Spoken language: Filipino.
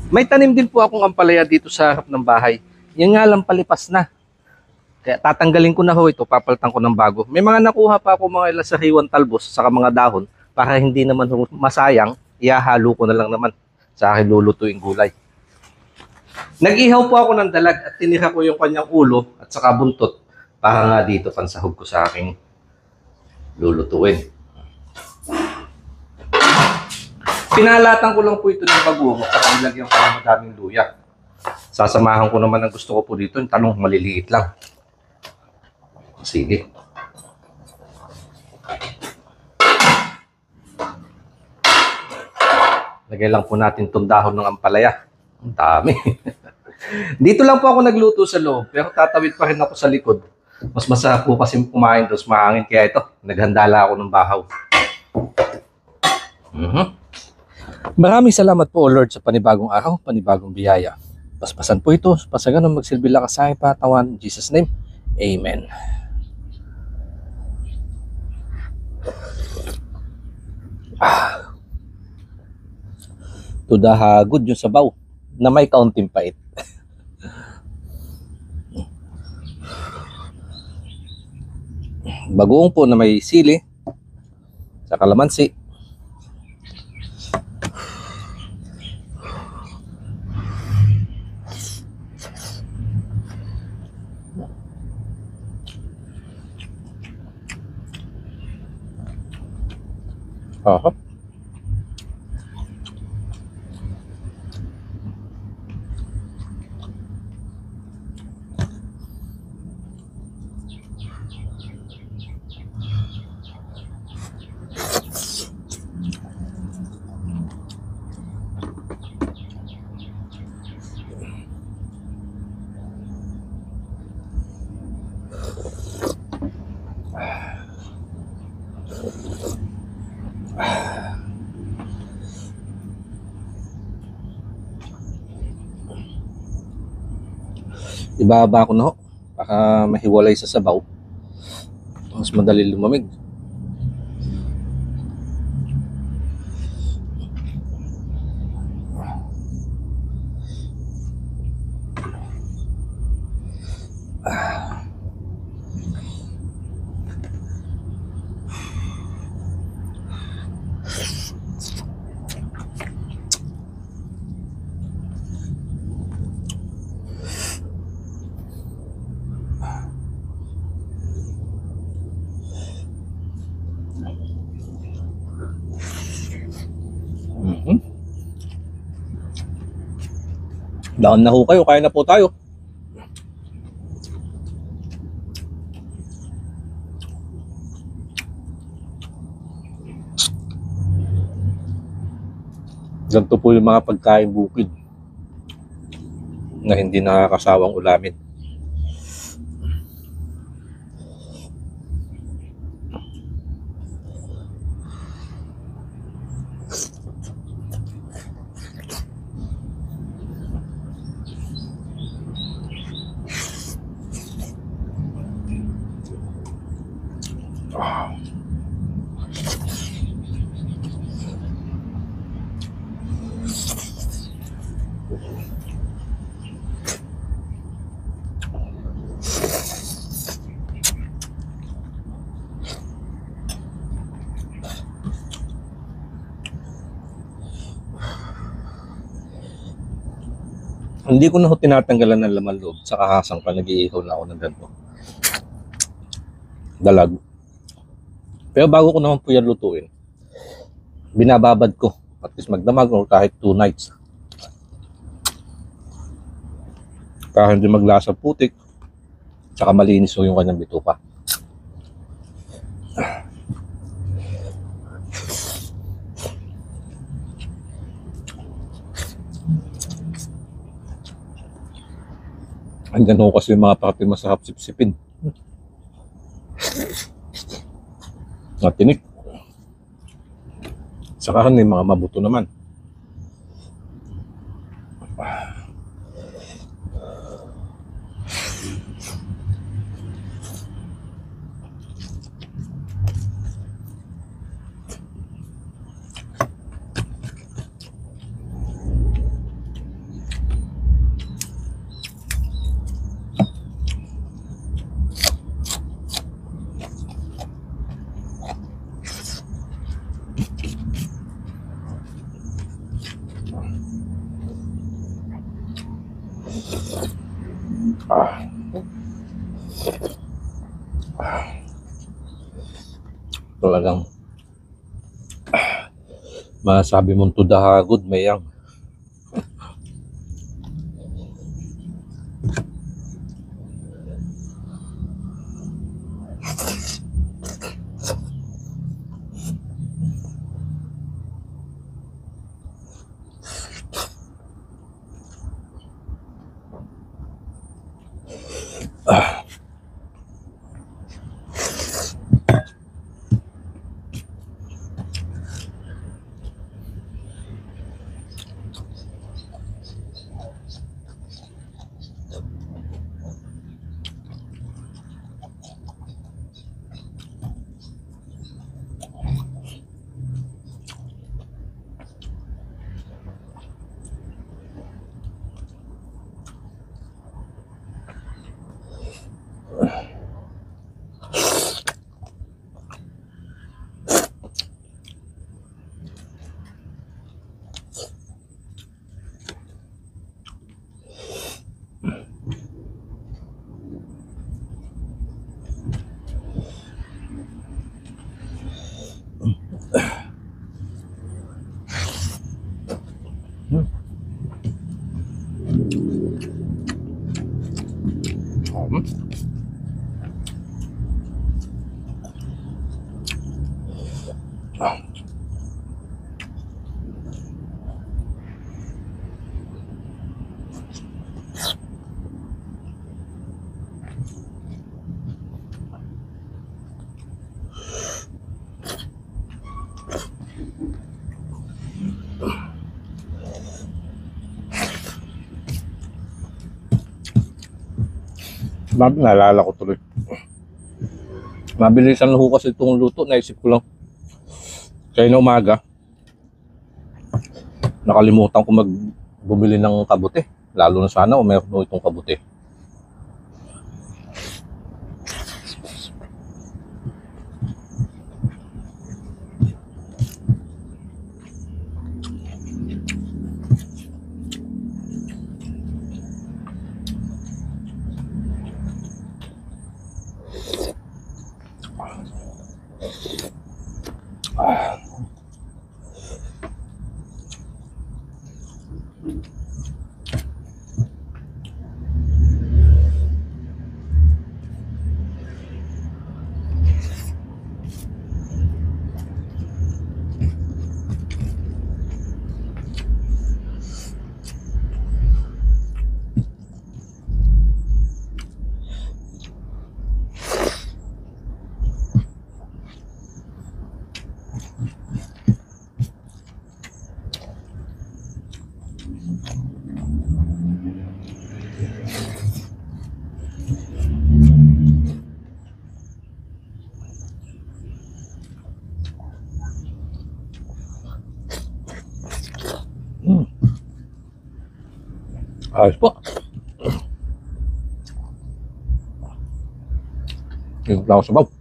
May tanim din po akong ampalaya dito sa harap ng bahay. Yan nga lang palipas na. Kaya tatanggalin ko na ho ito, papalitan ko ng bago. May mga nakuha pa ako mga ilang sariwang talbos saka mga dahon para hindi naman masayang, ihahalo ko na lang naman sa akin lulutuing gulay. Nag-ihaw po ako ng dalag at tinira ko yung kanyang ulo at saka buntot para nga dito pansahog ko sa aking lulutuin. Pinalatan ko lang po ito ng bagoong at saka nilagyan ko ng madaming luya. Sasamahan ko naman ang gusto ko po dito, yung talong maliliit lang. Sige. Lagay lang po natin itong dahon ng ampalaya. Ang dami. Dito lang po ako nagluto sa loob, pero tatawid pa rin ako sa likod. Mas masarap po kasi kumain doon, mahangin. Kaya ito, naghandala ako ng bahaw. Maraming salamat po, Lord, sa panibagong araw, panibagong biyaya. Paspasan po ito, pasagan ng magsilbi lakas sa aking patawan. In Jesus' name, Amen. To the good yung sabaw na may kaunting pait. Bagoong po na may sili sa kalamansi. Aha. Ibaba ko na ho para mahiwalay sa sabaw. Mas madali lumamig. Daan na ho kayo, kaya na po tayo. Ganito po yung mga pagkain bukid na hindi nakakasawang ulamin. Hindi ko na ho tinatanggalan ng laman loob sa kahasang pa nag-iihaw na ako ng ganito. Dalag. Pero bago ko naman po yan lutuin, binababad ko at least magdamag or kahit 2 nights. Para hindi maglasa putik, tsaka malinis ho yung kanyang bituka. Andyan ho kasi yung mga parte masarap sipsipin. Matinik. Saka yung mga mabuto naman. Ah. Talagang masabi mong to the hagod, mayang. Naalala ko tuloy. Mabilisan ho kasi itong luto, naisip ko lang. Kaya na umaga, nakalimutan ko bumili ng kabute. Lalo na sana kung meron itong kabute. Ayos po. Yung lang ako sabaw.